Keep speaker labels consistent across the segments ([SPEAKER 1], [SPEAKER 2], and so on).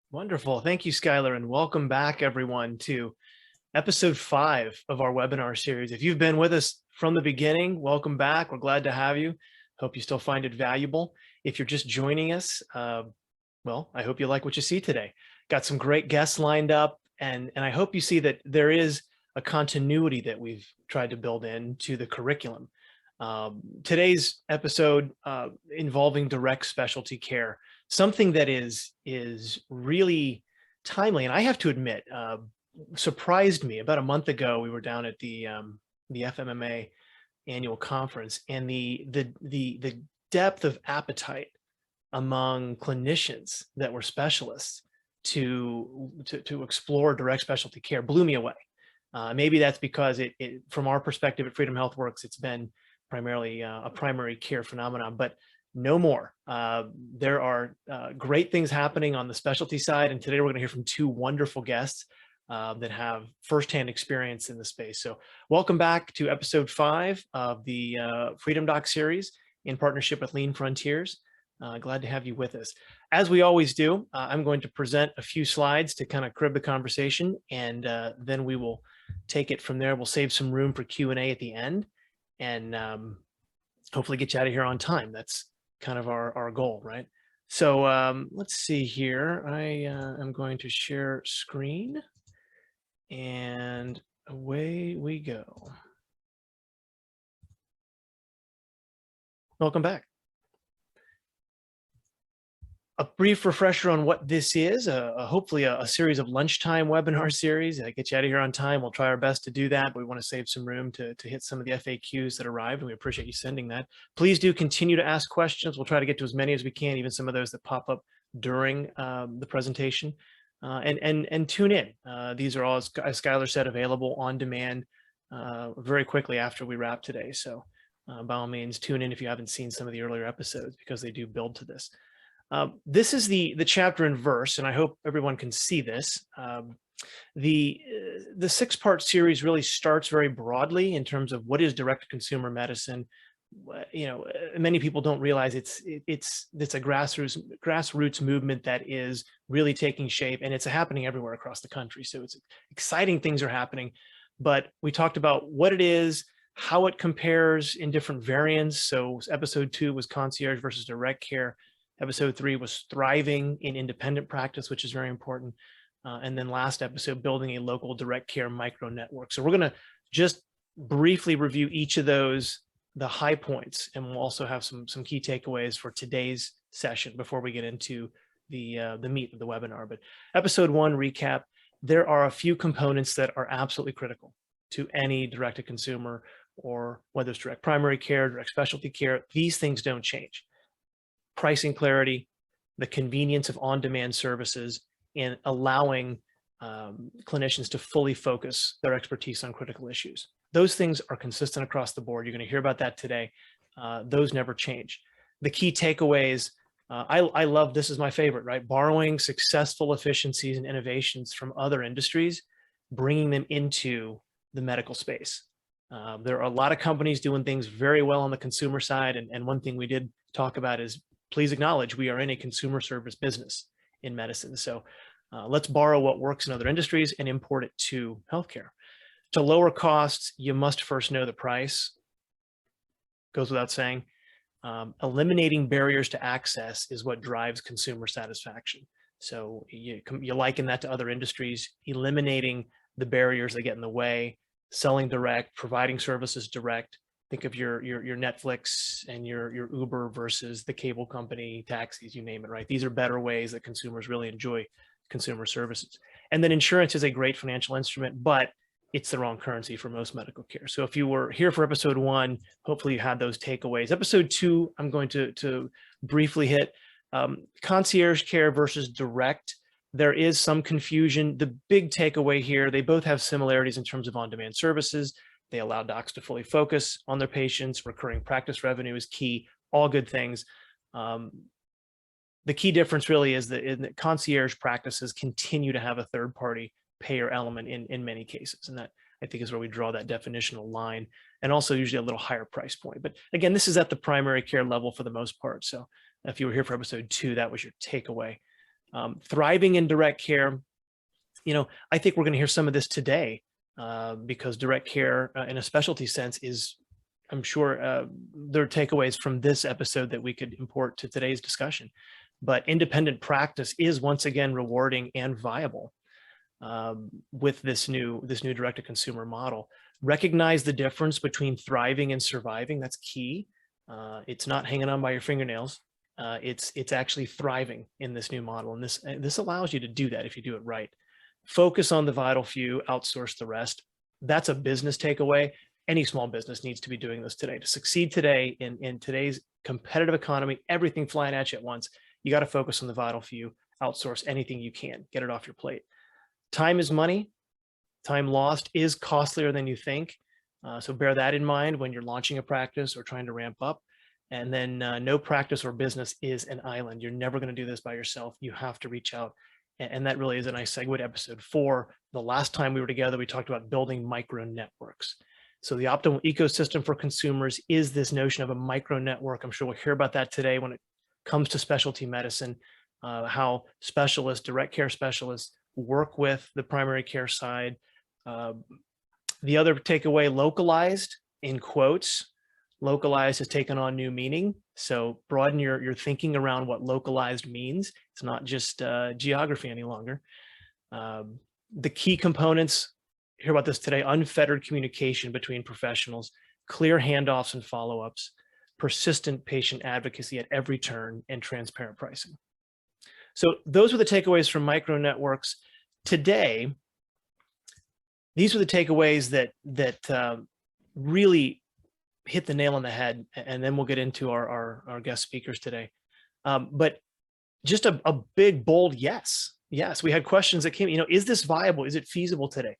[SPEAKER 1] Wonderful. Thank you, Skylar, and welcome back, everyone, to episode 5 of our webinar series. If you've been with us from the beginning, welcome back. We're glad to have you. Hope you still find it valuable. If you're just joining us, well, I hope you like what you see today. Got some great guests lined up, and I hope you see that there is a continuity that we've tried to build into the curriculum. Today's episode involving direct specialty care, something that is really timely, and I have to admit, surprised me. About a month ago, we were down at the FMMA annual conference, and the depth of appetite among clinicians that were specialists to explore direct specialty care blew me away. Maybe that's because from our perspective at Freedom HealthWorks, it's been primarily a primary care phenomenon, but no more. There are great things happening on the specialty side, and today we're going to hear from two wonderful guests that have firsthand experience in the space. So welcome back to episode 5 of the FreedomDoc series in partnership with Lean Frontiers. Glad to have you with us. As we always do, I'm going to present a few slides to kind of crib the conversation, and then we will take it from there. We'll save some room for Q&A at the end, and hopefully get you out of here on time. That's kind of our goal, right? So let's see here. I am going to share screen, and away we go. Welcome back. A brief refresher on what this is, hopefully a series of lunchtime webinar series. Get you out of here on time. We'll try our best to do that, but we want to save some room to hit some of the FAQs that arrived, and we appreciate you sending that. Please do continue to ask questions. We'll try to get to as many as we can, even some of those that pop up during the presentation. And tune in. These are all, as Skylar said, available on demand very quickly after we wrap today. So by all means, tune in if you haven't seen some of the earlier episodes, because they do build to this. This is the chapter and verse, and I hope everyone can see this. The 6-part series really starts very broadly in terms of what is direct-to-consumer medicine. You know, many people don't realize it's a grassroots movement that is really taking shape, and it's happening everywhere across the country. So it's exciting things are happening. But we talked about what it is, how it compares in different variants. So episode 2 was concierge versus direct care. Episode 3 was thriving in independent practice, which is very important. And then last episode, building a local direct care micro network. So we're going to just briefly review each of those, the high points, and we'll also have some key takeaways for today's session before we get into the meat of the webinar. But episode 1 recap, there are a few components that are absolutely critical to any direct-to-consumer, or whether it's direct primary care, direct specialty care. These things don't change. Pricing clarity, the convenience of on-demand services, and allowing clinicians to fully focus their expertise on critical issues. Those things are consistent across the board. You're going to hear about that today. Those never change. The key takeaways, I love, this is my favorite, right? Borrowing successful efficiencies and innovations from other industries, bringing them into the medical space. There are a lot of companies doing things very well on the consumer side, and one thing we did talk about is, please acknowledge we are in a consumer service business in medicine. So let's borrow what works in other industries and import it to healthcare. To lower costs, you must first know the price. Goes without saying. Eliminating barriers to access is what drives consumer satisfaction. So you liken that to other industries, eliminating the barriers that get in the way, selling direct, providing services direct. Think of your Netflix and your Uber versus the cable company, taxis, you name it, right? These are better ways that consumers really enjoy consumer services. And then insurance is a great financial instrument, but it's the wrong currency for most medical care. So if you were here for episode 1, hopefully you had those takeaways. Episode 2, I'm going to briefly hit concierge care versus direct. There is some confusion. The big takeaway here, they both have similarities in terms of on-demand services. They allow docs to fully focus on their patients. Recurring practice revenue is key, all good things. The key difference really is that in the concierge practices continue to have a third-party payer element in many cases. And that, I think, is where we draw that definitional line, and also usually a little higher price point. But again, this is at the primary care level for the most part. So if you were here for episode 2, that was your takeaway. Thriving in direct care, I think we're going to hear some of this today because direct care in a specialty sense is, I'm sure there are takeaways from this episode that we could import to today's discussion. But independent practice is once again rewarding and viable with this new direct-to-consumer model. Recognize the difference between thriving and surviving. That's key. It's not hanging on by your fingernails. It's actually thriving in this new model, and this allows you to do that if you do it right. Focus on the vital few, outsource the rest. That's a business takeaway. Any small business needs to be doing this today. To succeed today in today's competitive economy, everything flying at you at once, you got to focus on the vital few, outsource anything you can, get it off your plate. Time is money. Time lost is costlier than you think. So bear that in mind when you're launching a practice or trying to ramp up. And then no practice or business is an island. You're never going to do this by yourself. You have to reach out. And that really is a nice segue to episode 4. The last time we were together, we talked about building micro networks. So the optimal ecosystem for consumers is this notion of a micro network. I'm sure we'll hear about that today when it comes to specialty medicine, how specialists, direct care specialists, work with the primary care side. The other takeaway, localized, in quotes, localized has taken on new meaning. So broaden your thinking around what localized means. It's not just geography any longer. The key components, hear about this today: unfettered communication between professionals, clear handoffs and follow-ups, persistent patient advocacy at every turn, and transparent pricing. So those were the takeaways from micro networks. Today, these are the takeaways that really hit the nail on the head, and then we'll get into our guest speakers today. But just a big, bold yes. Yes, we had questions that came, is this viable? Is it feasible today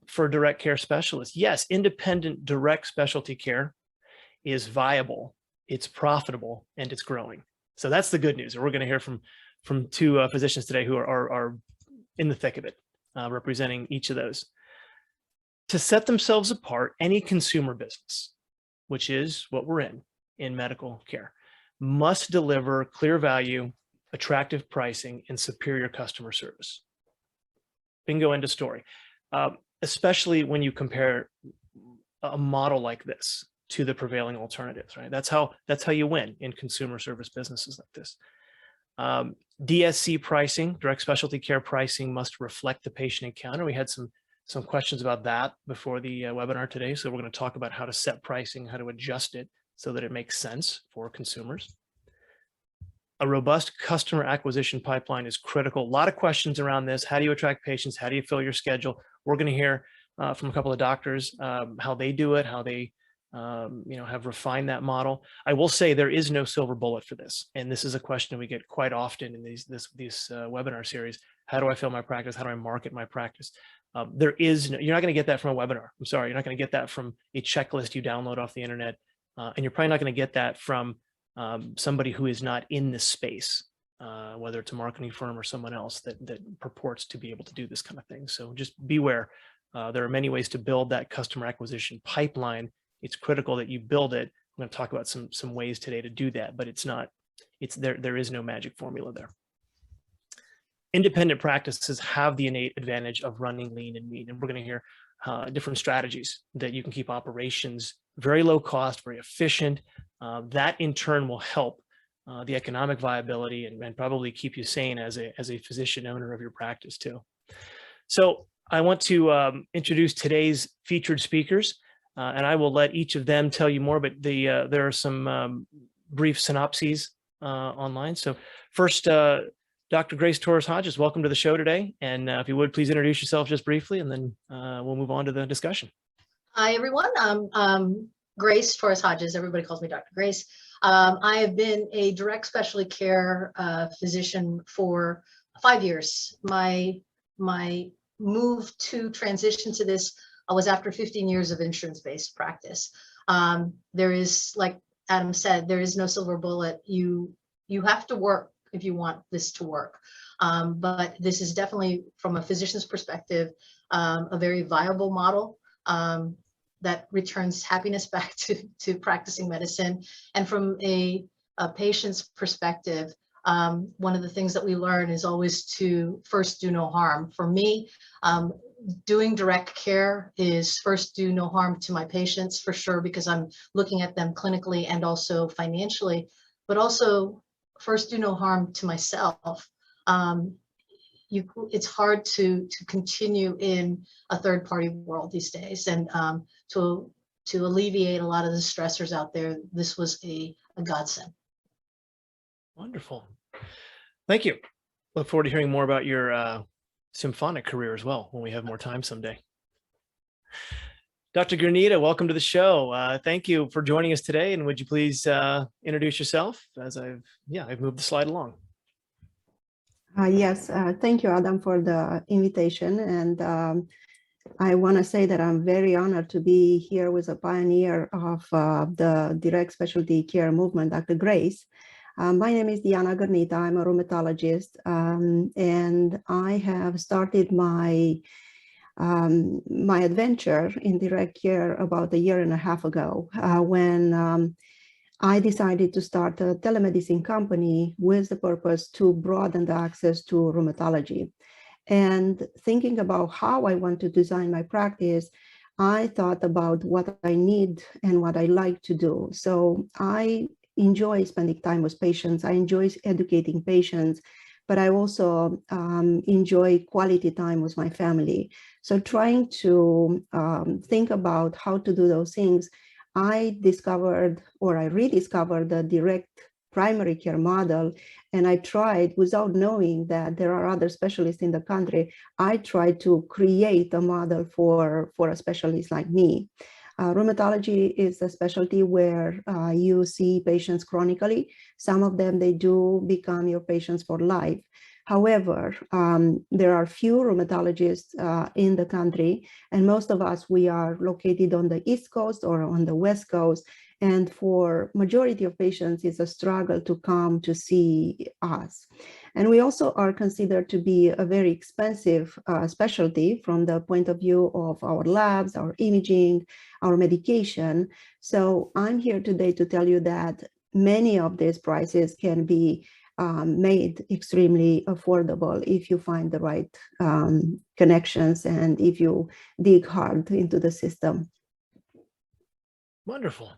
[SPEAKER 1] for direct care specialists? Yes, independent direct specialty care is viable, it's profitable, and it's growing. So that's the good news. And we're going to hear from 2 physicians today who are in the thick of it, representing each of those. To set themselves apart, any consumer business, which is what we're in medical care, must deliver clear value, attractive pricing, and superior customer service. Bingo, end of story. Especially when you compare a model like this to the prevailing alternatives, right? That's how you win in consumer service businesses like this. DSC pricing, direct specialty care pricing, must reflect the patient encounter. We had some questions about that before the webinar today. So we're going to talk about how to set pricing, how to adjust it so that it makes sense for consumers. A robust customer acquisition pipeline is critical. A lot of questions around this. How do you attract patients? How do you fill your schedule? We're going to hear from a couple of doctors how they do it, how they have refined that model. I will say there is no silver bullet for this. And this is a question we get quite often in these webinar series. How do I fill my practice? How do I market my practice? There is no, you're not going to get that from a webinar. I'm sorry. You're not going to get that from a checklist you download off the internet. And you're probably not going to get that from somebody who is not in this space, whether it's a marketing firm or someone else that purports to be able to do this kind of thing. So just beware. There are many ways to build that customer acquisition pipeline. It's critical that you build it. I'm going to talk about some ways today to do that, but there is no magic formula there. Independent practices have the innate advantage of running lean and mean, and we're going to hear different strategies that you can keep operations very low cost, very efficient. That in turn will help the economic viability and probably keep you sane as a physician owner of your practice too. So I want to introduce today's featured speakers, and I will let each of them tell you more, but there are some brief synopses online. So first, Dr. Grace Torres-Hodges, welcome to the show today. And if you would, please introduce yourself just briefly, and then we'll move on to the discussion.
[SPEAKER 2] Hi, everyone. I'm Grace Torres-Hodges. Everybody calls me Dr. Grace. I have been a direct specialty care physician for 5 years. My move to transition to this was after 15 years of insurance-based practice. There is, like Adam said, there is no silver bullet. You have to work if you want this to work. But this is definitely, from a physician's perspective, a very viable model that returns happiness back to practicing medicine. And from a patient's perspective, one of the things that we learn is always to first do no harm. For me, doing direct care is first do no harm to my patients for sure, because I'm looking at them clinically and also financially, but also first do no harm to myself. It's hard to continue in a third-party world these days, and to alleviate a lot of the stressors out there, this was a godsend.
[SPEAKER 1] Wonderful. Thank you. Look forward to hearing more about your symphonic career as well when we have more time someday. Dr. Girnita, welcome to the show. Thank you for joining us today. And would you please introduce yourself as I've moved the slide along.
[SPEAKER 3] Yes, thank you, Adam, for the invitation. And I want to say that I'm very honored to be here with a pioneer of the direct specialty care movement, Dr. Grace. My name is Diana Garza. I'm a rheumatologist, and I have started my adventure in direct care about a year and a half ago when I decided to start a telemedicine company with the purpose to broaden the access to rheumatology. And thinking about how I want to design my practice, I thought about what I need and what I like to do. So I enjoy spending time with patients. I enjoy educating patients, but I also enjoy quality time with my family. So trying to think about how to do those things, I discovered, or I rediscovered, the direct primary care model, and I tried, without knowing that there are other specialists in the country, I tried to create a model for a specialist like me. Rheumatology is a specialty where you see patients chronically. Some of them, they do become your patients for life. However, there are few rheumatologists in the country, and most of us, we are located on the East Coast or on the West Coast. And for majority of patients, it's a struggle to come to see us. And we also are considered to be a very expensive specialty from the point of view of our labs, our imaging, our medication. So I'm here today to tell you that many of these prices can be made extremely affordable if you find the right connections and if you dig hard into the system.
[SPEAKER 1] Wonderful.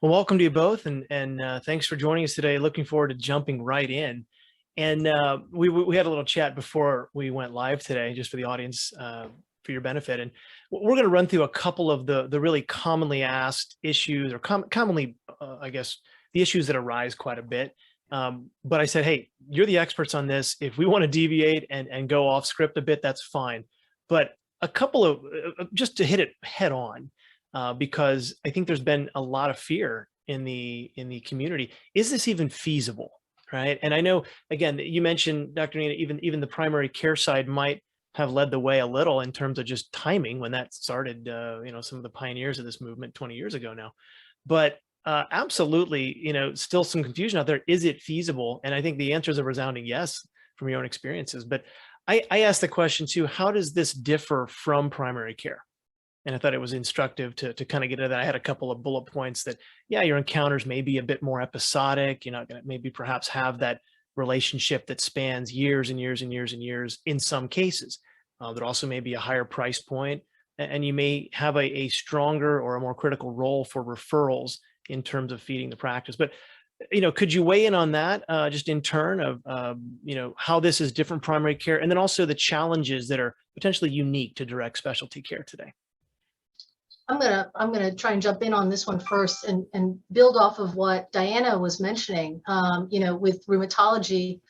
[SPEAKER 1] Well, welcome to you both, and thanks for joining us today. Looking forward to jumping right in. And we had a little chat before we went live today, just for the audience, for your benefit. And we're going to run through a couple of the really commonly asked issues, or commonly, I guess, the issues that arise quite a bit. But I said, hey, you're the experts on this. If we want to deviate and go off script a bit, that's fine. But a couple of, just to hit it head on, because I think there's been a lot of fear in the community. Is this even feasible, right? And I know, again, you mentioned, Dr. Nina, even the primary care side might have led the way a little in terms of just timing when that started, some of the pioneers of this movement 20 years ago now. But absolutely, still some confusion out there. Is it feasible? And I think the answer is a resounding yes from your own experiences. But I asked the question too, how does this differ from primary care? And I thought it was instructive to kind of get into that. I had a couple of bullet points that, yeah, your encounters may be a bit more episodic. You're not going to maybe perhaps have that relationship that spans years and years and years and years in some cases. There also may be a higher price point, and you may have a stronger or a more critical role for referrals in terms of feeding the practice. But, could you weigh in on that just in turn of, how this is different primary care, and then also the challenges that are potentially unique to direct specialty care today?
[SPEAKER 2] I'm gonna try and jump in on this one first and build off of what Diana was mentioning. With rheumatology,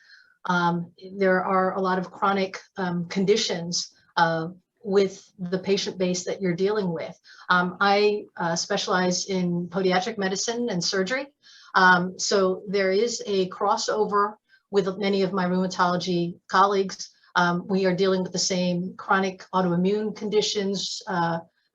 [SPEAKER 2] there are a lot of chronic conditions with the patient base that you're dealing with. I specialize in podiatric medicine and surgery. So there is a crossover with many of my rheumatology colleagues. We are dealing with the same chronic autoimmune conditions,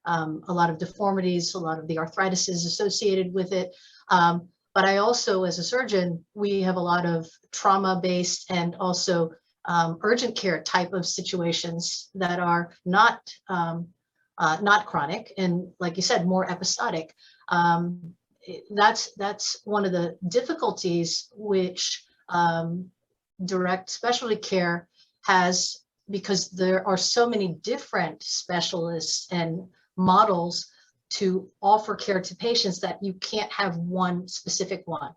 [SPEAKER 2] a lot of deformities, a lot of the arthritis is associated with it. But I also, as a surgeon, we have a lot of trauma-based and also urgent care type of situations that are not chronic, and like you said, more episodic. That's one of the difficulties which direct specialty care has, because there are so many different specialists and models to offer care to patients, that you can't have one specific one.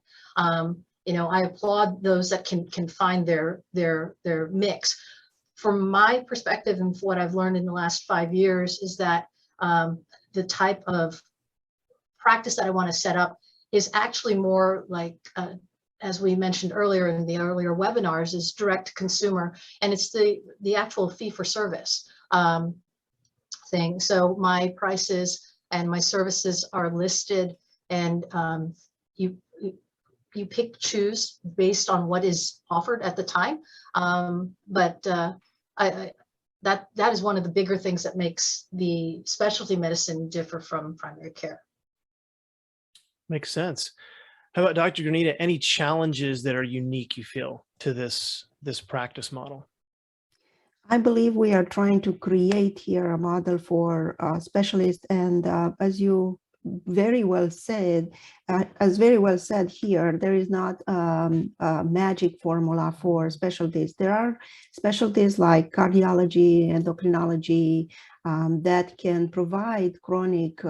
[SPEAKER 2] You know, I applaud those that can find their mix. From my perspective and what I've learned in the last 5 years is that the type of practice that I want to set up is actually more like, as we mentioned earlier in the earlier webinars, is direct to consumer, and it's the actual fee for service thing. So my prices and my services are listed, and you pick, choose based on what is offered at the time. That is one of the bigger things that makes the specialty medicine differ from primary care.
[SPEAKER 1] Makes sense. How about Dr. Girnita? Any challenges that are unique, you feel, to this practice model?
[SPEAKER 3] I believe we are trying to create here a model for specialists, and as you very well said, here, there is not a magic formula for specialties. There are specialties like cardiology, endocrinology, that can provide chronic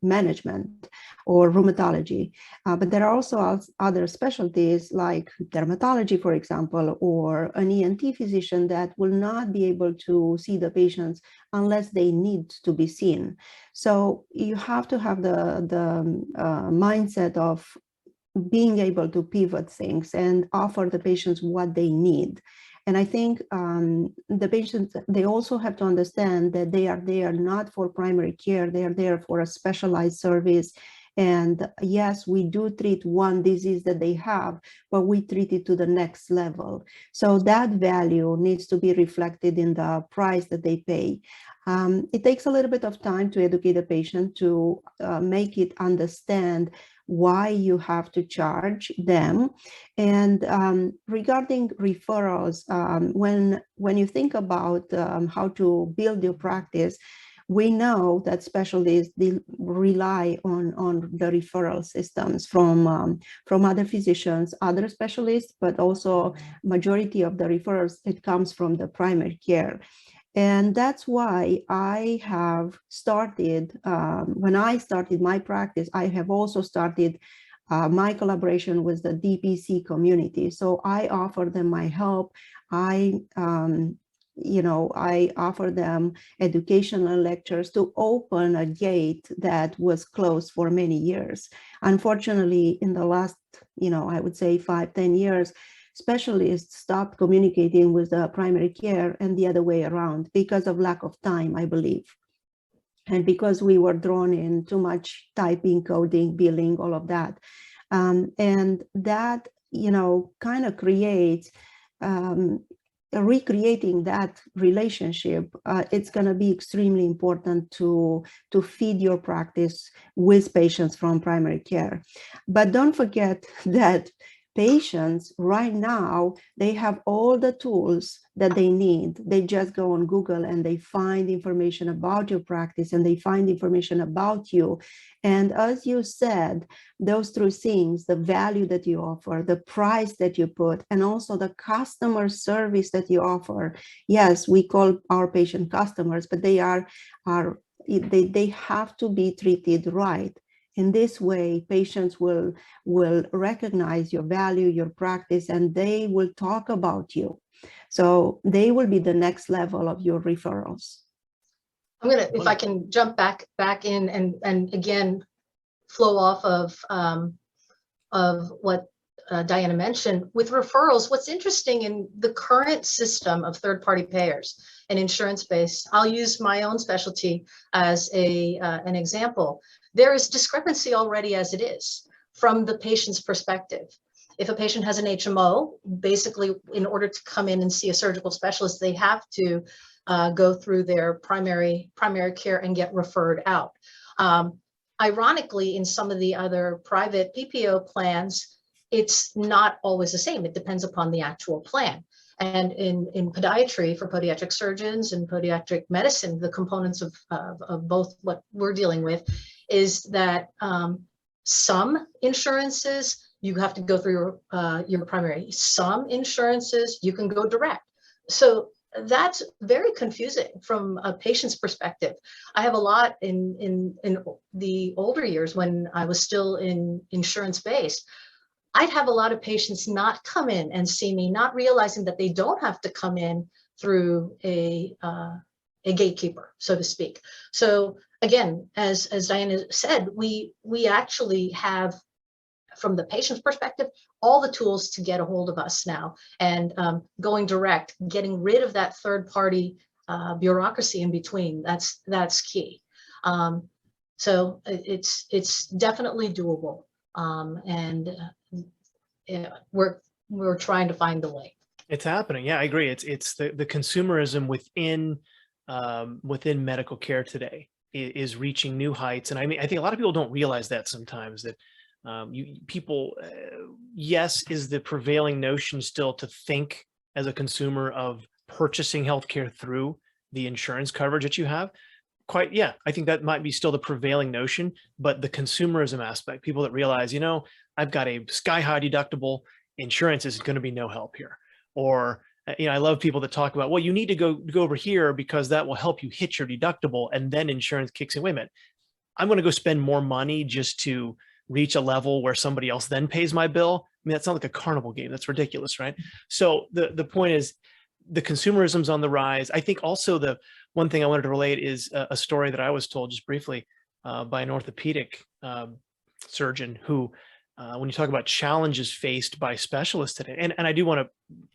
[SPEAKER 3] management, or rheumatology. But there are also other specialties like dermatology, for example, or an ENT physician that will not be able to see the patients unless they need to be seen. So you have to have the mindset of being able to pivot things and offer the patients what they need. And I think the patients, they also have to understand that they are there not for primary care, they are there for a specialized service. And yes, we do treat one disease that they have, but we treat it to the next level. So that value needs to be reflected in the price that they pay. It takes a little bit of time to educate the patient, to make it understand why you have to charge them. And regarding referrals, when you think about how to build your practice, we know that specialists, they rely on the referral systems from other physicians, other specialists, but also majority of the referrals, it comes from the primary care. And that's why I have started, when I started my practice, I have also started my collaboration with the DPC community. So I offer them my help. I offer them educational lectures to open a gate that was closed for many years. Unfortunately, in the last, I would say 5-10 years, specialists stopped communicating with the primary care and the other way around because of lack of time, I believe. And because we were drawn in too much typing, coding, billing, all of that. And that, kind of creates, recreating that relationship. It's going to be extremely important to feed your practice with patients from primary care. But don't forget that patients right now, they have all the tools that they need. They just go on Google and they find information about your practice and they find information about you. And as you said, those three things, the value that you offer, the price that you put, and also the customer service that you offer. Yes, we call our patient customers, but they have to be treated right. In this way, patients will recognize your value, your practice, and they will talk about you. So they will be the next level of your referrals.
[SPEAKER 2] I'm gonna, if I can jump back in and again flow off of what Diana mentioned with referrals. What's interesting in the current system of third-party payers and insurance-based, I'll use my own specialty as an example. There is discrepancy already as it is from the patient's perspective. If a patient has an HMO, basically in order to come in and see a surgical specialist, they have to go through their primary care and get referred out. Ironically, in some of the other private PPO plans, it's not always the same. It depends upon the actual plan. And in podiatry, for podiatric surgeons and podiatric medicine, the components of both what we're dealing with is that some insurances you have to go through your primary. Some insurances, you can go direct. So that's very confusing from a patient's perspective. I have a lot in the older years when I was still in insurance-based. I'd have a lot of patients not come in and see me, not realizing that they don't have to come in through a gatekeeper, so to speak. So again, as Diana said, we actually have, from the patient's perspective, all the tools to get a hold of us now, and going direct, getting rid of that third-party bureaucracy in between. That's key. So it's definitely doable, and we're trying to find the way.
[SPEAKER 1] It's happening. Yeah, I agree. It's the consumerism within medical care today is reaching new heights, and I mean, I think a lot of people don't realize that sometimes, that yes, is the prevailing notion still to think as a consumer of purchasing healthcare through the insurance coverage that you have? Quite, yeah, I think that might be still the prevailing notion, but the consumerism aspect, people that realize, I've got a sky-high deductible, insurance is going to be no help here. Or, I love people that talk about, well, you need to go over here because that will help you hit your deductible, and then insurance kicks in. Wait a minute, I'm going to go spend more money just to reach a level where somebody else then pays my bill? I mean, that's not like a carnival game. That's ridiculous, right? So the point is, the consumerism's on the rise. I think also the one thing I wanted to relate is a story that I was told just briefly by an orthopedic surgeon who, when you talk about challenges faced by specialists today, and I do want to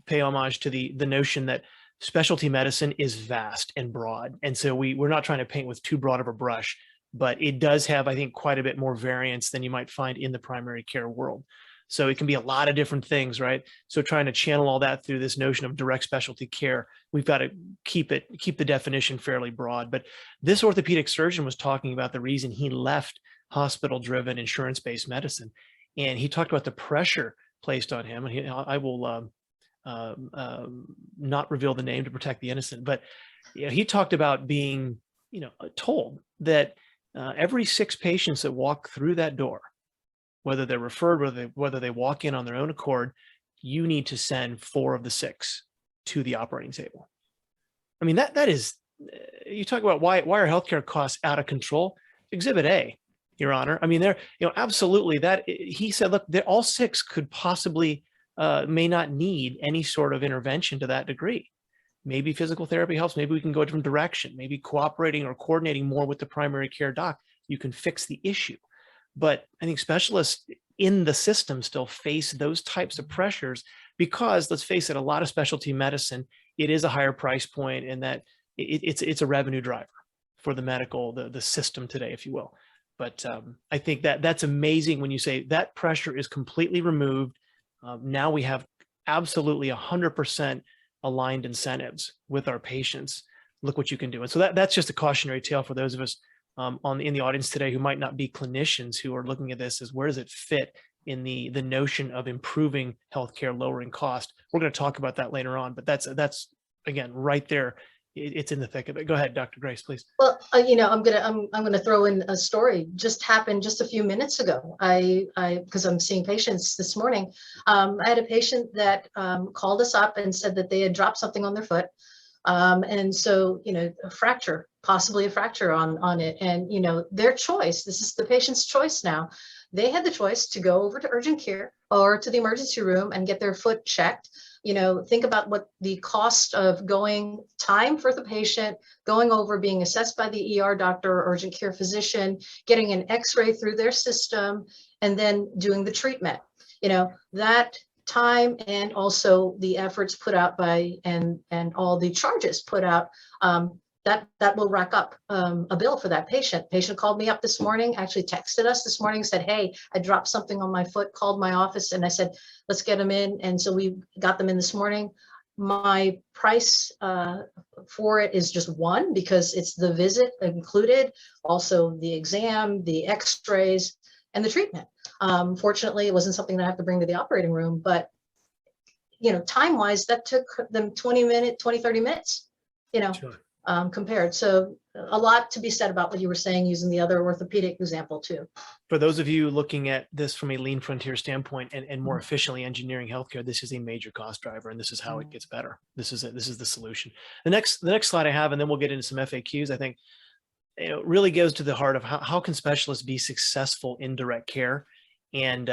[SPEAKER 1] pay homage to the notion that specialty medicine is vast and broad. And so we're not trying to paint with too broad of a brush, but it does have, I think, quite a bit more variance than you might find in the primary care world. So it can be a lot of different things, right? So trying to channel all that through this notion of direct specialty care, we've got to keep the definition fairly broad. But this orthopedic surgeon was talking about the reason he left hospital-driven insurance-based medicine. And he talked about the pressure placed on him. And I will not reveal the name to protect the innocent, but he talked about being, told that every 6 patients that walk through that door, whether they're referred, whether they walk in on their own accord, you need to send 4 of the 6 to the operating table. I mean, that is, you talk about why are healthcare costs out of control? Exhibit A, Your Honor. I mean, they're, absolutely that. He said, look, all 6 could possibly may not need any sort of intervention to that degree. Maybe physical therapy helps. Maybe we can go a different direction. Maybe cooperating or coordinating more with the primary care doc, you can fix the issue. But I think specialists in the system still face those types of pressures because, let's face it, a lot of specialty medicine, it is a higher price point, and that it's a revenue driver for the medical, the system today, if you will. But I think that's amazing when you say that pressure is completely removed. Now we have absolutely 100% aligned incentives with our patients. Look what you can do. And so that's just a cautionary tale for those of us in the audience today who might not be clinicians, who are looking at this as, where does it fit in the notion of improving healthcare, lowering cost? We're going to talk about that later on, but that's again right there. It's in the thick of it. Go ahead, Dr. Grace, please.
[SPEAKER 2] Well, I'm gonna throw in a story just happened just a few minutes ago. Because I'm seeing patients this morning. I had a patient that called us up and said that they had dropped something on their foot. And so, a fracture, possibly a fracture on it. And, their choice, this is the patient's choice now. They had the choice to go over to urgent care or to the emergency room and get their foot checked. Think about what the cost of time for the patient, going over, being assessed by the ER doctor or urgent care physician, getting an x-ray through their system, and then doing the treatment. That time, and also the efforts put out by and all the charges put out, that will rack up a bill for that patient. Patient called me up this morning, actually texted us this morning, said, hey, I dropped something on my foot, called my office, and I said, let's get them in. And so we got them in this morning. My price for it is just one, because it's the visit included, also the exam, the x-rays, and the treatment. Fortunately, it wasn't something that I have to bring to the operating room, but time-wise, that took them 30 minutes,
[SPEAKER 1] Sure.
[SPEAKER 2] compared. So a lot to be said about what you were saying using the other orthopedic example too.
[SPEAKER 1] For those of you looking at this from a lean frontier standpoint and more efficiently engineering healthcare, this is a major cost driver, and this is how it gets better. This is the solution. The next slide I have, and then we'll get into some FAQs. I think really goes to the heart of how can specialists be successful in direct care, and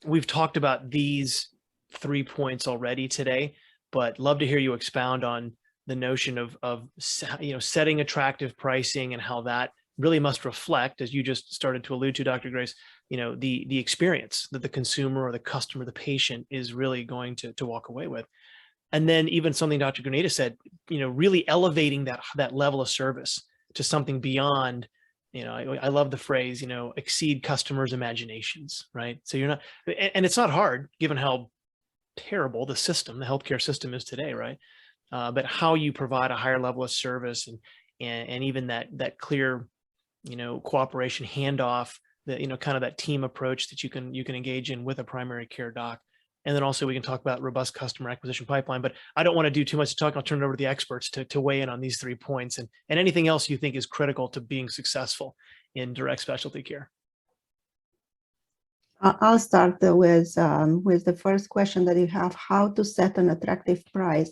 [SPEAKER 1] we've talked about these 3 points already today, but love to hear you expound on the notion of setting attractive pricing and how that really must reflect, as you just started to allude to, Dr. Grace, the experience that the consumer or the customer, the patient is really going to walk away with. And then even something Dr. Girnita said, really elevating that level of service to something beyond, I love the phrase, exceed customers' imaginations, right? So you're not, and it's not hard given how terrible the healthcare system is today, right? But how you provide a higher level of service and even that clear, cooperation handoff, kind of that team approach that you can engage in with a primary care doc. And then also we can talk about robust customer acquisition pipeline, but I don't want to do too much talk. I'll turn it over to the experts to weigh in on these 3 points and anything else you think is critical to being successful in direct specialty care.
[SPEAKER 3] I'll start with the first question that you have, how to set an attractive price.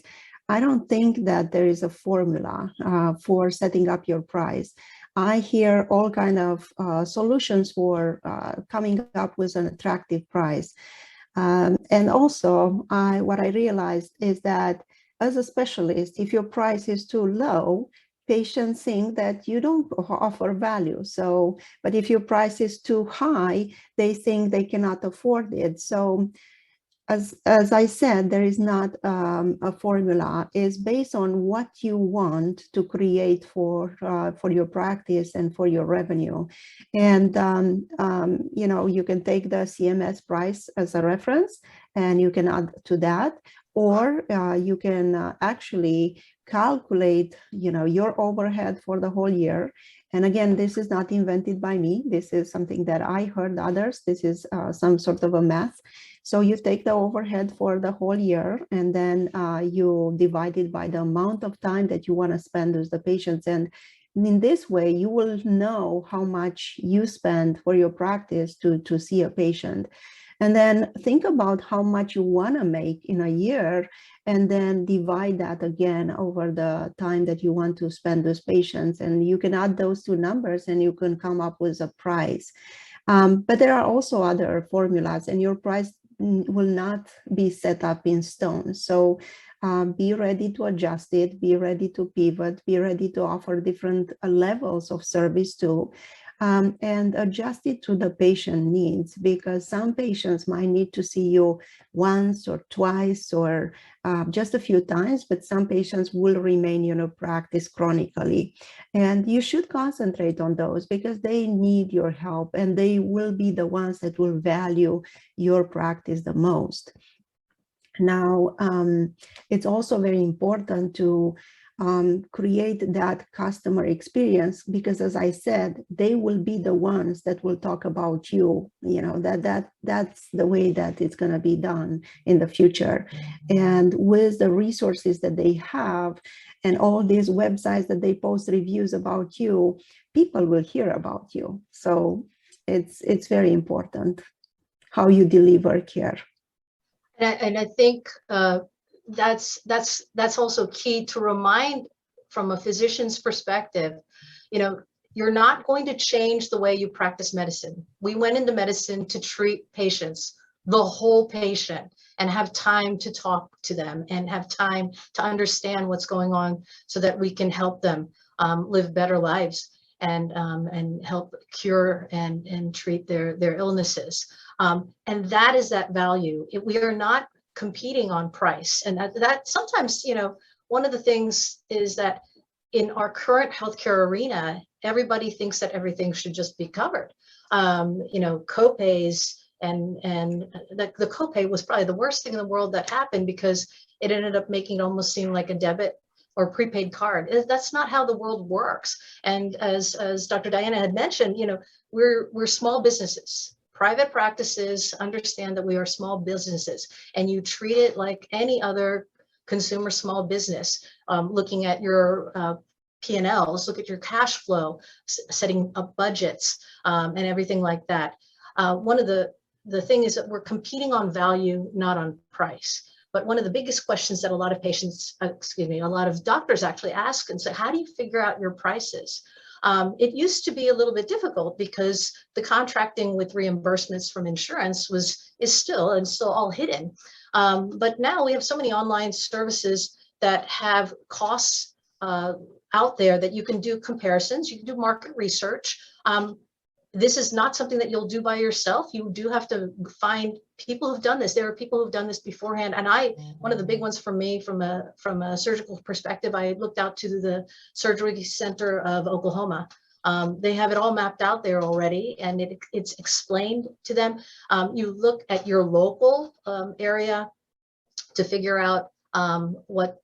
[SPEAKER 3] I don't think that there is a formula for setting up your price. I hear all kind of solutions for coming up with an attractive price. And also, what I realized is that as a specialist, if your price is too low, patients think that you don't offer value. So, but if your price is too high, they think they cannot afford it. So, as I said, there is not a formula. It's based on what you want to create for your practice and for your revenue. And you can take the CMS price as a reference, and you can add to that, or you can actually calculate, your overhead for the whole year. And again, this is not invented by me. This is something that I heard others. This is some sort of a math. So you take the overhead for the whole year, and then you divide it by the amount of time that you want to spend with the patients. And in this way, you will know how much you spend for your practice to see a patient. And then think about how much you want to make in a year, and then divide that again over the time that you want to spend with patients. And you can add those 2 numbers and you can come up with a price. But there are also other formulas, and your price will not be set up in stone. So be ready to adjust it, be ready to pivot, be ready to offer different levels of service too. And adjust it to the patient needs, because some patients might need to see you once or twice or just a few times, but some patients will remain in your practice chronically. And you should concentrate on those because they need your help, and they will be the ones that will value your practice the most. Now, it's also very important to create that customer experience, because as I said, they will be the ones that will talk about you. That's the way that it's going to be done in the future. And with the resources that they have and all these websites that they post reviews about you, people will hear about you. So it's very important how you deliver care.
[SPEAKER 2] And I think that's also key to remind from a physician's perspective. You're not going to change the way you practice medicine. We went into medicine to treat patients, the whole patient, and have time to talk to them and have time to understand what's going on so that we can help them live better lives and help cure and treat their illnesses. And that is that value. We are not competing on price. And that sometimes, one of the things is that in our current healthcare arena, everybody thinks that everything should just be covered. Copays and the copay was probably the worst thing in the world that happened, because it ended up making it almost seem like a debit or prepaid card. That's not how the world works. And as Dr. Diana had mentioned, we're small businesses. Private practices understand that we are small businesses, and you treat it like any other consumer small business, looking at your P&Ls, look at your cash flow, setting up budgets, and everything like that. One of the thing is that we're competing on value, not on price. But one of the biggest questions that a lot of patients, a lot of doctors actually ask and say, how do you figure out your prices? It used to be a little bit difficult because the contracting with reimbursements from insurance is still all hidden. But now we have so many online services that have costs out there that you can do comparisons, you can do market research. This is not something that you'll do by yourself. You do have to find people who've done this. There are people who've done this beforehand. And one of the big ones for me from a surgical perspective, I looked out to the Surgery Center of Oklahoma. They have it all mapped out there already, and it's explained to them. You look at your local area to figure out what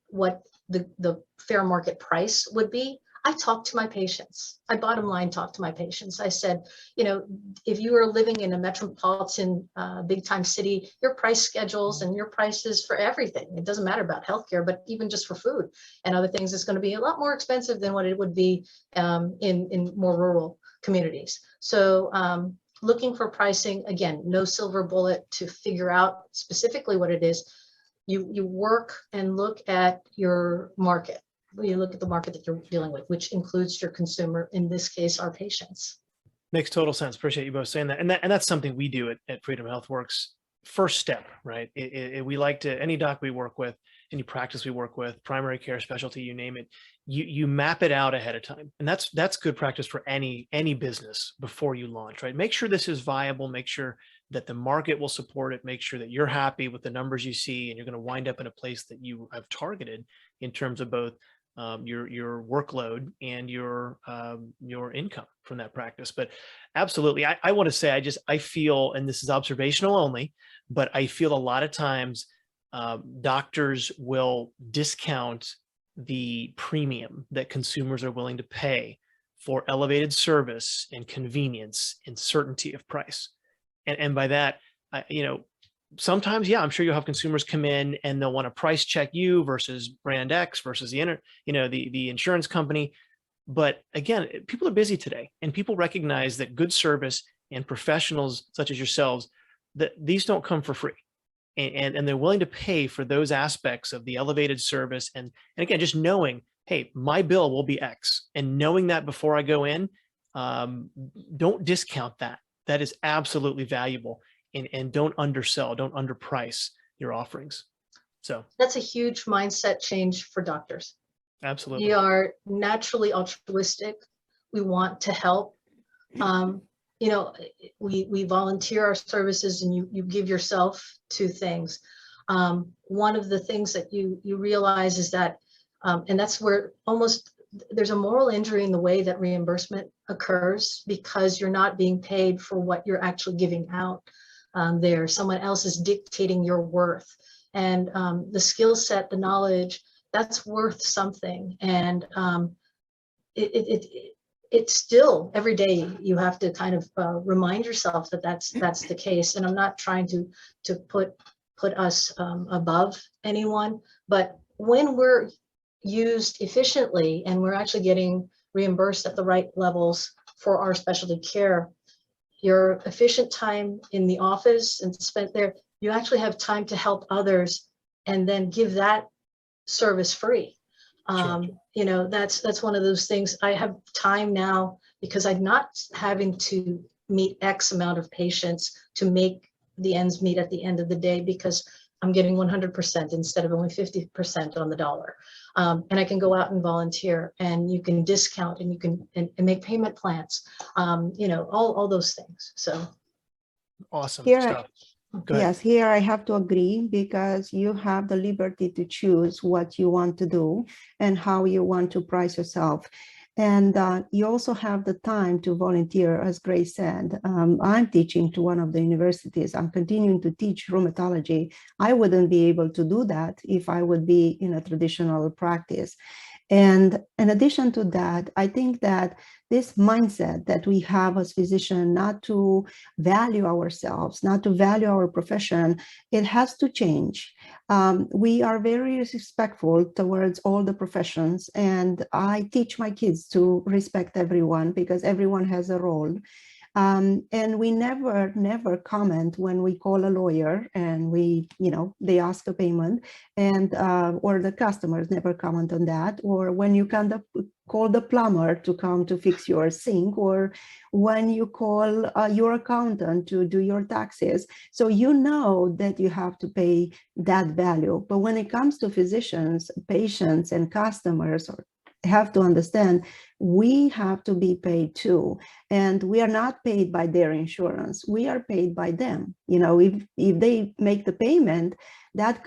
[SPEAKER 2] the fair market price would be. I talk to my patients. I bottom line talk to my patients. I said, if you are living in a metropolitan big time city, your price schedules and your prices for everything, it doesn't matter about healthcare, but even just for food and other things, is going to be a lot more expensive than what it would be in more rural communities. So looking for pricing, again, no silver bullet to figure out specifically what it is. You work and look at your market. You look at the market that you're dealing with, which includes your consumer, in this case, our patients.
[SPEAKER 1] Makes total sense. Appreciate you both saying that. And that's something we do at Freedom HealthWorks. First step, right? We like to, any doc we work with, any practice we work with, primary care specialty, you name it, you map it out ahead of time. And that's good practice for any business before you launch, right? Make sure this is viable, make sure that the market will support it, make sure that you're happy with the numbers you see, and you're going to wind up in a place that you have targeted in terms of both your workload and your income from that practice. But absolutely, I want to say, I feel, and this is observational only, but I feel a lot of times doctors will discount the premium that consumers are willing to pay for elevated service and convenience and certainty of price. And by that, sometimes, yeah, I'm sure you'll have consumers come in and they'll want to price check you versus brand X versus the insurance company. But again, people are busy today, and people recognize that good service and professionals such as yourselves, that these don't come for free. And they're willing to pay for those aspects of the elevated service. And again, just knowing, hey, my bill will be X, and knowing that before I go in, don't discount that. That is absolutely valuable. And don't undersell, don't underprice your offerings. So that's
[SPEAKER 2] a huge mindset change for doctors.
[SPEAKER 1] Absolutely.
[SPEAKER 2] We are naturally altruistic. We want to help. We volunteer our services, and you give yourself to things. One of the things that you realize is that, and that's where almost there's a moral injury in the way that reimbursement occurs, because you're not being paid for what you're actually giving out. There, someone else is dictating your worth, and the skill set, the knowledge, that's worth something. And it's still every day you have to kind of remind yourself that that's the case. And I'm not trying to put us above anyone, but when we're used efficiently and we're actually getting reimbursed at the right levels for our specialty care, your efficient time in the office and spent there, you actually have time to help others and then give that service free.
[SPEAKER 1] Sure.
[SPEAKER 2] That's one of those things. I have time now because I'm not having to meet X amount of patients to make the ends meet at the end of the day, because I'm getting 100% instead of only 50% on the dollar. And I can go out and volunteer, and you can discount, and you can and make payment plans, all those things. So
[SPEAKER 1] awesome
[SPEAKER 3] stuff.
[SPEAKER 1] Yes,
[SPEAKER 3] here I have to agree, because you have the liberty to choose what you want to do and how you want to price yourself. And you also have the time to volunteer, as Grace said. I'm teaching to one of the universities. I'm continuing to teach rheumatology. I wouldn't be able to do that if I would be in a traditional practice. And in addition to that, I think that this mindset that we have as physicians not to value ourselves, not to value our profession, it has to change. We are very respectful towards all the professions, and I teach my kids to respect everyone because everyone has a role. And we never comment when we call a lawyer and they ask a payment, and or the customers never comment on that, or when you call the plumber to come to fix your sink, or when you call your accountant to do your taxes. So you know that you have to pay that value. But when it comes to physicians, patients, and customers, have to understand we have to be paid too, and we are not paid by their insurance, we are paid by them. If they make the payment, that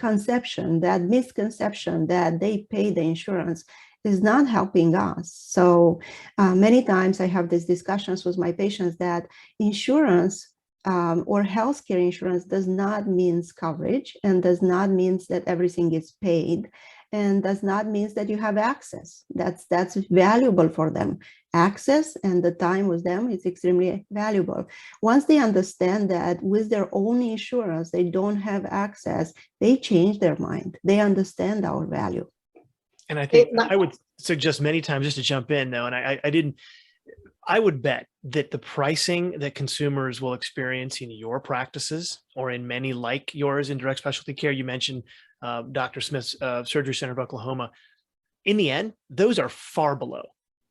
[SPEAKER 3] misconception that they pay the insurance is not helping us. So many times I have these discussions with my patients that insurance or healthcare insurance does not mean coverage, and does not mean that everything is paid, and does not mean that you have access. That's valuable for them. Access and the time with them is extremely valuable. Once they understand that with their own insurance, they don't have access, they change their mind. They understand our value.
[SPEAKER 1] And I think I would suggest many times, just to jump in though, and I would bet that the pricing that consumers will experience in your practices or in many like yours in direct specialty care, you mentioned Dr. Smith's Surgery Center of Oklahoma, in the end, those are far below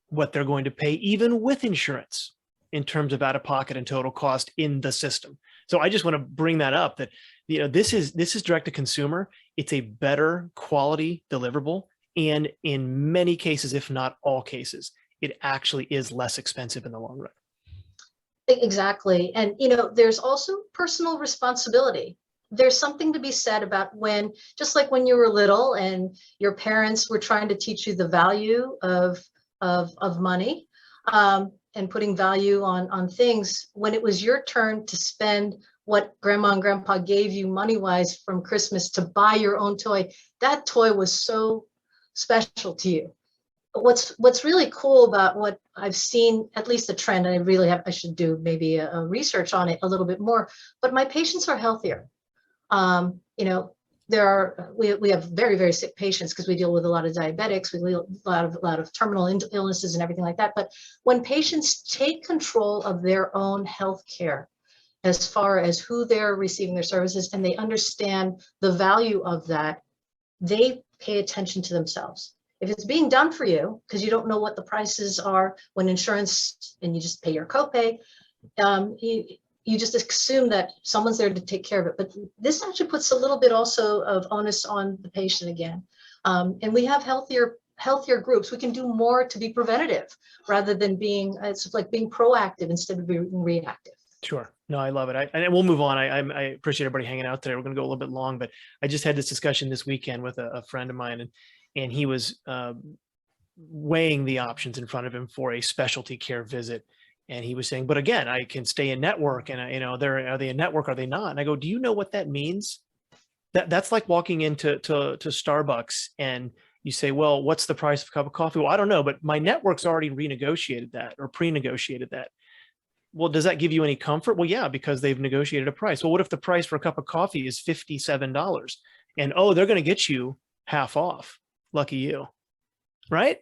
[SPEAKER 1] what they're going to pay even with insurance in terms of out-of-pocket and total cost in the system. So I just want to bring that up, that this is direct to consumer. It's a better quality deliverable, and in many cases, if not all cases, it actually is less expensive in the long run.
[SPEAKER 2] Exactly. And, there's also personal responsibility. There's something to be said about just like when you were little and your parents were trying to teach you the value of money and putting value on things, when it was your turn to spend what grandma and grandpa gave you money-wise from Christmas to buy your own toy, that toy was so special to you. What's really cool about what I've seen, at least a trend, and I should do maybe a research on it a little bit more, but my patients are healthier. We have very, very sick patients because we deal with a lot of diabetics, we deal with a lot of terminal illnesses and everything like that. But when patients take control of their own health care, as far as who they're receiving their services, and they understand the value of that, they pay attention to themselves. If it's being done for you, because you don't know what the prices are when insurance, and you just pay your copay, you just assume that someone's there to take care of it. But this actually puts a little bit also of onus on the patient again. And we have healthier groups. We can do more to be preventative rather than it's like being proactive instead of being reactive.
[SPEAKER 1] Sure. No, I love it. And we'll move on. I appreciate everybody hanging out today. We're going to go a little bit long, but I just had this discussion this weekend with a friend of mine, and he was weighing the options in front of him for a specialty care visit. And he was saying, but again, I can stay in network, and are they in network? Are they not? And I go, do you know what that means? That's like walking into Starbucks and you say, well, what's the price of a cup of coffee? Well, I don't know, but my network's already renegotiated that or pre-negotiated that. Well, does that give you any comfort? Well, yeah, because they've negotiated a price. Well, what if the price for a cup of coffee is $57 and, they're going to get you half off? Lucky you. Right?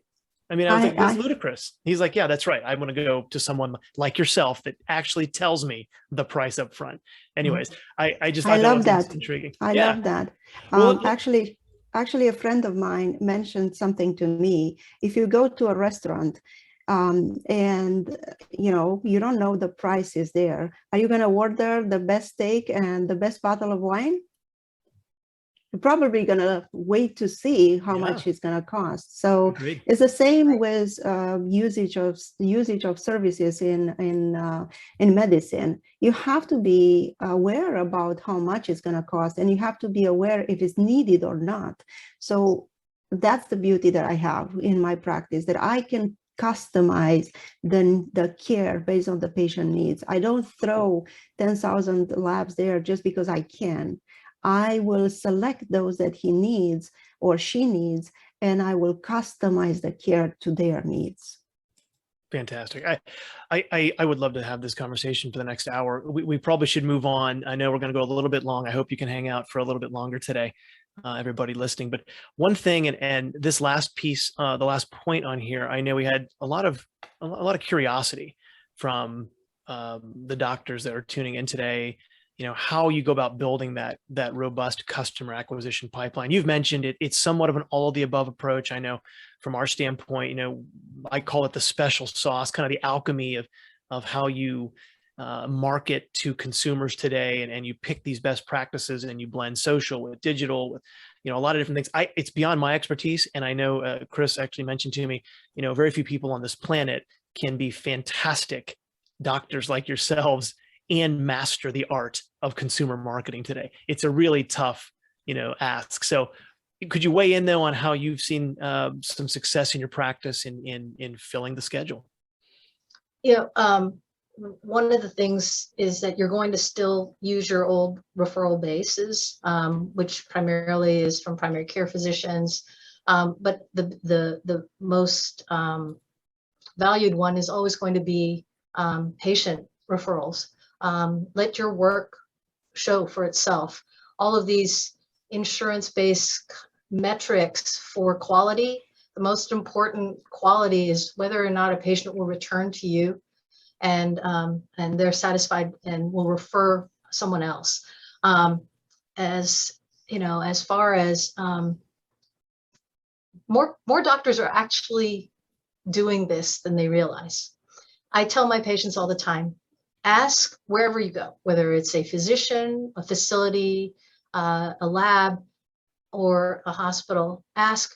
[SPEAKER 1] I mean, I was like, that's ludicrous. He's like, yeah, that's right. I want to go to someone like yourself that actually tells me the price up front. Anyways, I love that. Intriguing.
[SPEAKER 3] I love that. Well, actually, a friend of mine mentioned something to me. If you go to a restaurant and you don't know the price is there, are you going to order the best steak and the best bottle of wine? You're probably going to wait to see how much it's going to cost. So
[SPEAKER 1] agreed.
[SPEAKER 3] It's the same with usage of services in medicine. You have to be aware about how much it's going to cost, and you have to be aware if it's needed or not. So that's the beauty that I have in my practice, that I can customize the care based on the patient needs. I don't throw 10,000 labs there just because I can. I will select those that he needs or she needs and I will customize the care to their needs.
[SPEAKER 1] Fantastic. I would love to have this conversation for the next hour. We probably should move on. I know we're going to go a little bit long. I hope you can hang out for a little bit longer today, everybody listening. But one thing, and this last piece, the last point on here, I know we had a lot of curiosity from the doctors that are tuning in today. You know, how you go about building that robust customer acquisition pipeline. You've mentioned it. It's somewhat of an all of the above approach. I know from our standpoint, you know, I call it the special sauce, kind of the alchemy of how you market to consumers today, and you pick these best practices and you blend social with digital, with, you know, a lot of different things. It's beyond my expertise, and I know Chris actually mentioned to me, you know, very few people on this planet can be fantastic doctors like yourselves and master the art of consumer marketing today. It's a really tough, you know, ask. So could you weigh in though on how you've seen some success in your practice in filling the schedule?
[SPEAKER 2] Yeah, one of the things is that you're going to still use your old referral bases, which primarily is from primary care physicians. But the most valued one is always going to be patient referrals. Let your work show for itself. All of these insurance-based metrics for quality, the most important quality is whether or not a patient will return to you and they're satisfied and will refer someone else. As you know, as far as more doctors are actually doing this than they realize. I tell my patients all the time, ask wherever you go, whether it's a physician, a facility, a lab, or a hospital, ask,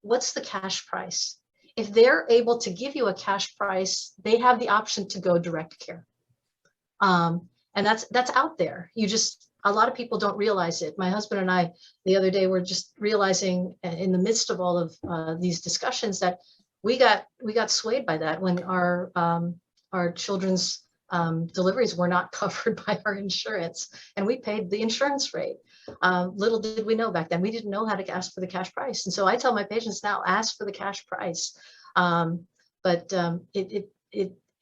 [SPEAKER 2] what's the cash price? If they're able to give you a cash price, they have the option to go direct care. And that's out there. A lot of people don't realize it. My husband and I, the other day, were just realizing in the midst of all of these discussions that we got swayed by that when our children's deliveries were not covered by our insurance, and we paid the insurance rate. Little did we know back then, we didn't know how to ask for the cash price. And so I tell my patients now, ask for the cash price. But it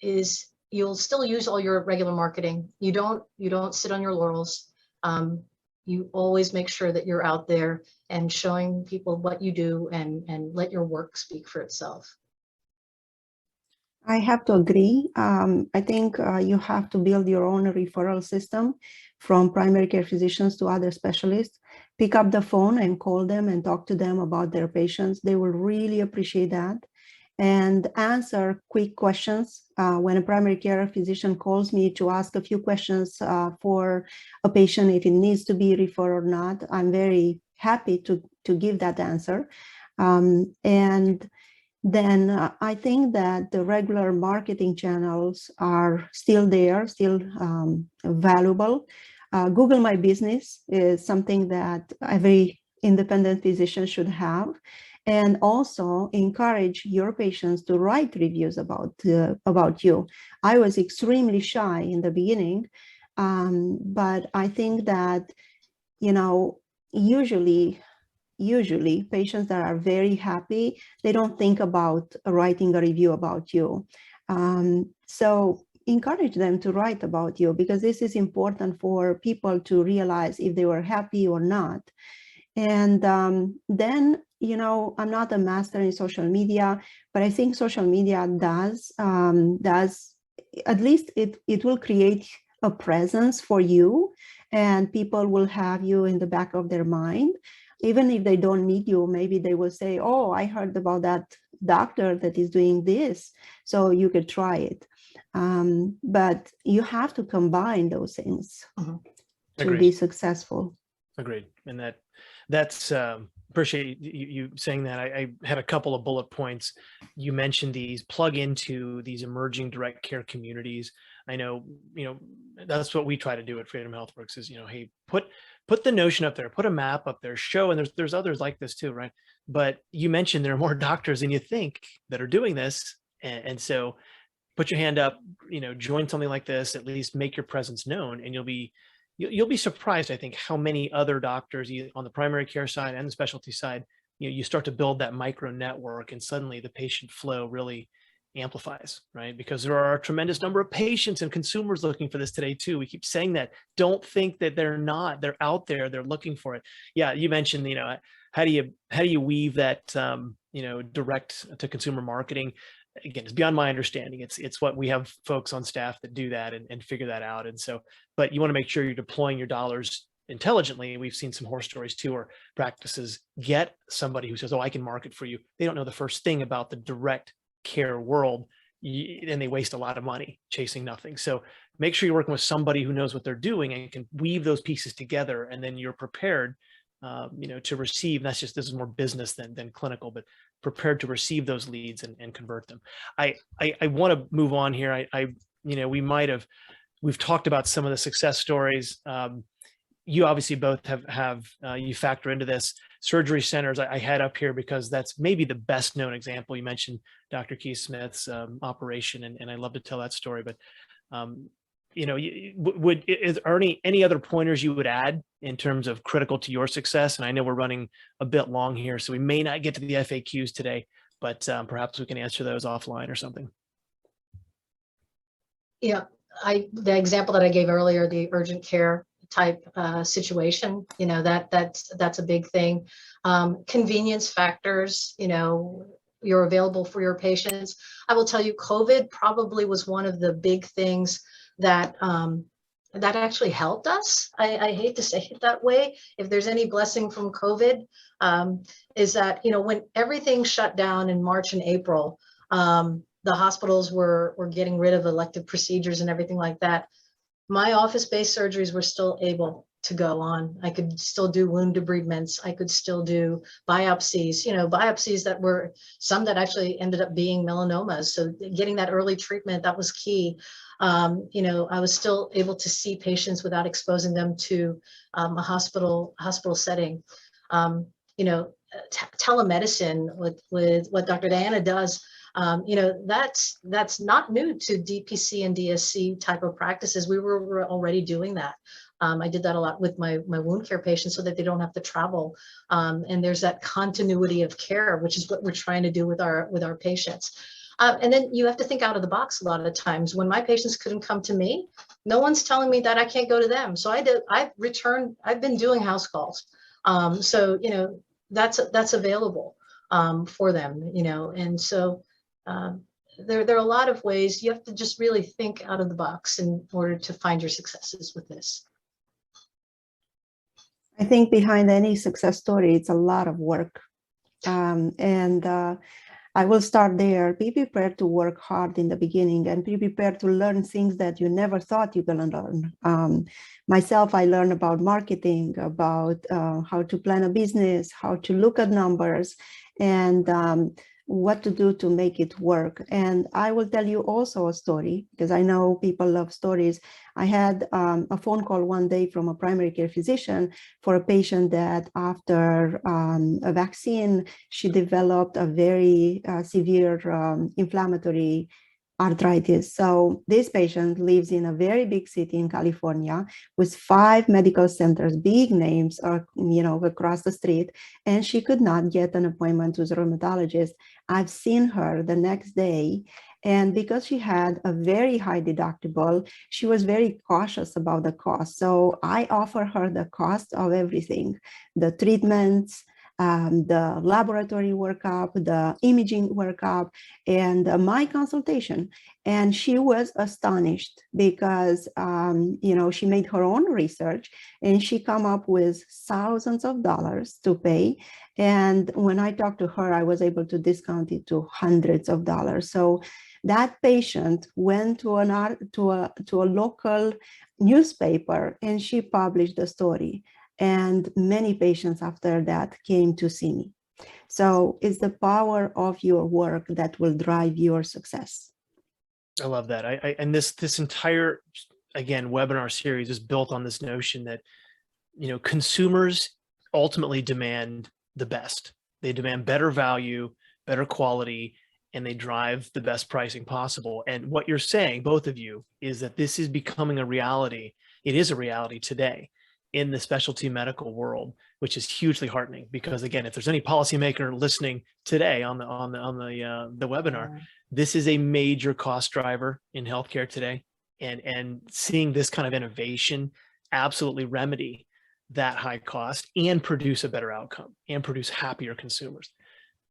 [SPEAKER 2] is, you'll still use all your regular marketing. You don't sit on your laurels. You always make sure that you're out there and showing people what you do, and let your work speak for itself.
[SPEAKER 3] I have to agree. I think you have to build your own referral system from primary care physicians to other specialists. Pick up the phone and call them and talk to them about their patients. They will really appreciate that. And answer quick questions. When a primary care physician calls me to ask a few questions for a patient, if it needs to be referred or not, I'm very happy to give that answer. And then I think that the regular marketing channels are still there, still valuable. Google My Business is something that every independent physician should have, and also encourage your patients to write reviews about you. I was extremely shy in the beginning, but I think that, you know, usually patients that are very happy, they don't think about writing a review about you. So encourage them to write about you, because this is important for people to realize if they were happy or not. And then, you know, I'm not a master in social media, but I think social media does at least it will create a presence for you, and people will have you in the back of their mind. Even if they don't meet you, maybe they will say, oh, I heard about that doctor that is doing this, so you could try it. But you have to combine those things to be successful.
[SPEAKER 1] Agreed. And that's appreciate you saying that. I had a couple of bullet points. You mentioned these plug into these emerging direct care communities. I know, you know, that's what we try to do at Freedom HealthWorks is, you know, hey, put the notion up there, put a map up there, show, and there's others like this too, right? But you mentioned there are more doctors than you think that are doing this. And so put your hand up, you know, join something like this, at least make your presence known, and you'll be surprised, I think, how many other doctors on the primary care side and the specialty side you start to build that micro network, and suddenly the patient flow really amplifies, right? Because there are a tremendous number of patients and consumers looking for this today too. We keep saying that. Don't think that they're not. They're out there. They're looking for it. Yeah, you mentioned, how do you weave that, direct to consumer marketing? Again, it's beyond my understanding. It's what we have folks on staff that do that and figure that out. And so, but you want to make sure you're deploying your dollars intelligently. We've seen some horror stories too, where practices get somebody who says, "Oh, I can market for you." They don't know the first thing about the direct care world, and they waste a lot of money chasing nothing. So make sure you're working with somebody who knows what they're doing and can weave those pieces together, and then you're prepared, to receive. This is more business than clinical, but prepared to receive those leads and convert them. I want to move on here. We've talked about some of the success stories. You obviously both have you factor into this. Surgery centers I had up here because that's maybe the best known example. You mentioned Dr. Keith Smith's operation, and I love to tell that story. But are any other pointers you would add in terms of critical to your success? And I know we're running a bit long here, so we may not get to the FAQs today, but perhaps we can answer those offline or something.
[SPEAKER 2] Yeah, the example that I gave earlier, the urgent care type situation, that's a big thing. Convenience factors, you're available for your patients. I will tell you, COVID probably was one of the big things that that actually helped us. I hate to say it that way. If there's any blessing from COVID, is that, when everything shut down in March and April, the hospitals were getting rid of elective procedures and everything like that. My office-based surgeries were still able to go on. I could still do wound debridements. I could still do biopsies, biopsies that were some that actually ended up being melanomas. So getting that early treatment, that was key. I was still able to see patients without exposing them to a hospital setting. Telemedicine with what Dr. Diana does, that's not new to DPC and DSC type of practices. We were already doing that. I did that a lot with my wound care patients so that they don't have to travel. And there's that continuity of care, which is what we're trying to do with our patients. And then you have to think out of the box a lot of times. When my patients couldn't come to me, no one's telling me that I can't go to them. So I've been doing house calls. So, that's available for them, and so there are a lot of ways. You have to just really think out of the box in order to find your successes with this.
[SPEAKER 3] I think behind any success story, it's a lot of work. I will start there. Be prepared to work hard in the beginning and be prepared to learn things that you never thought you were going to learn. Myself, I learned about marketing, about how to plan a business, how to look at numbers, and what to do to make it work. And I will tell you also a story, because I know people love stories. I had a phone call one day from a primary care physician for a patient that after a vaccine, she developed a very severe inflammatory arthritis. So this patient lives in a very big city in California with 5 medical centers, big names, across the street, and she could not get an appointment with a rheumatologist. I've seen her the next day, and because she had a very high deductible, she was very cautious about the cost. So I offer her the cost of everything, the treatments, the laboratory workup, the imaging workup, and my consultation. And she was astonished because, she made her own research and she come up with thousands of dollars to pay. And when I talked to her, I was able to discount it to hundreds of dollars. So that patient went to a local newspaper and she published the story. And many patients after that came to see me. So it's the power of your work that will drive your success.
[SPEAKER 1] I love that. And this entire, again, webinar series is built on this notion that, consumers ultimately demand the best. They demand better value, better quality, and they drive the best pricing possible. And what you're saying, both of you, is that this is becoming a reality. It is a reality today. in the specialty medical world, which is hugely heartening. Because again, if there's any policymaker listening today on the webinar, this is a major cost driver in healthcare today, and seeing this kind of innovation absolutely remedy that high cost and produce a better outcome and produce happier consumers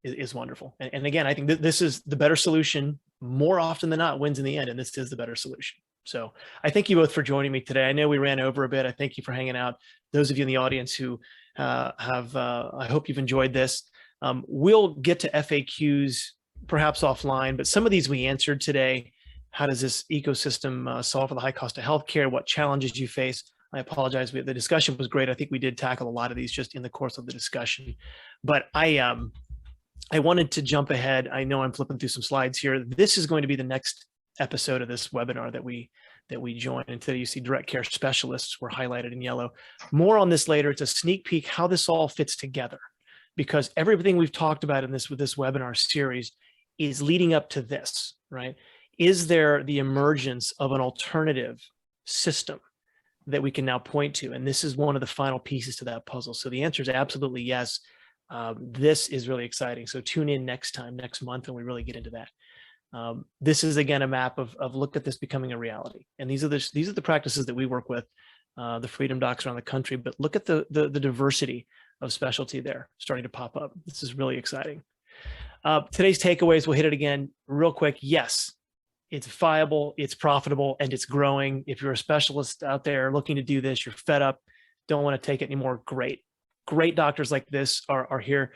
[SPEAKER 1] is wonderful. And again, I think this is the better solution. More often than not wins in the end, and this is the better solution. So I thank you both for joining me today. I know we ran over a bit. I thank you for hanging out. Those of you in the audience who I hope you've enjoyed this. We'll get to FAQs perhaps offline, but some of these we answered today. How does this ecosystem solve for the high cost of healthcare? What challenges you face? I apologize. The discussion was great. I think we did tackle a lot of these just in the course of the discussion. But I wanted to jump ahead. I know I'm flipping through some slides here. This is going to be the next episode of this webinar that we join. And today you see direct care specialists were highlighted in yellow. More on this later. It's a sneak peek how this all fits together, because everything we've talked about in this with this webinar series is leading up to this, right? Is there the emergence of an alternative system that we can now point to? And this is one of the final pieces to that puzzle. So the answer is absolutely yes. This is really exciting. So tune in next month, and we really get into that. This is again a map of look at this becoming a reality. And these are the practices that we work with, the Freedom Docs around the country. But look at the diversity of specialty there starting to pop up. This is really exciting. Today's takeaways, we'll hit it again real quick. Yes, it's viable, it's profitable, and it's growing. If you're a specialist out there looking to do this, you're fed up, don't want to take it anymore, great doctors like this are here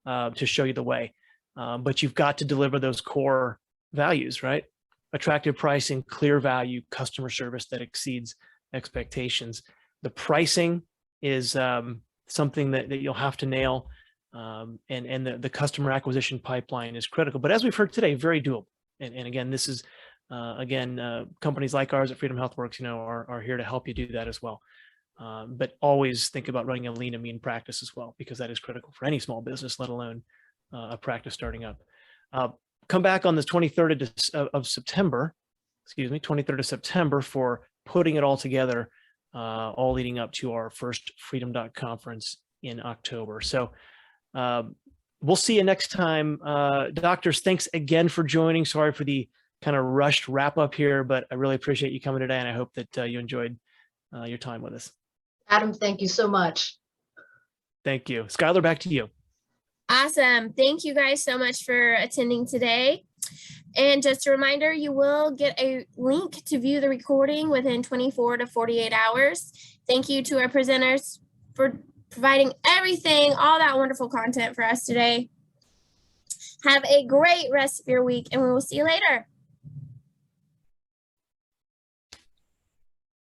[SPEAKER 1] to show you the way. But you've got to deliver those core values, right? Attractive pricing, clear value, customer service that exceeds expectations. The pricing is something that you'll have to nail, and the customer acquisition pipeline is critical. But as we've heard today, very doable. And again, this is companies like ours at Freedom HealthWorks, are here to help you do that as well. But always think about running a lean and mean practice as well, because that is critical for any small business, let alone a practice starting up. Come back on the 23rd of September, 23rd of September for putting it all together, all leading up to our first FreedomDoc conference in October. So we'll see you next time. Doctors, thanks again for joining. Sorry for the kind of rushed wrap up here, but I really appreciate you coming today, and I hope that you enjoyed your time with us.
[SPEAKER 2] Adam, thank you so much.
[SPEAKER 1] Thank you. Skylar, back to you.
[SPEAKER 4] Awesome. Thank you guys so much for attending today. And just a reminder, you will get a link to view the recording within 24 to 48 hours. Thank you to our presenters for providing everything, all that wonderful content for us today. Have a great rest of your week, and we will see you later.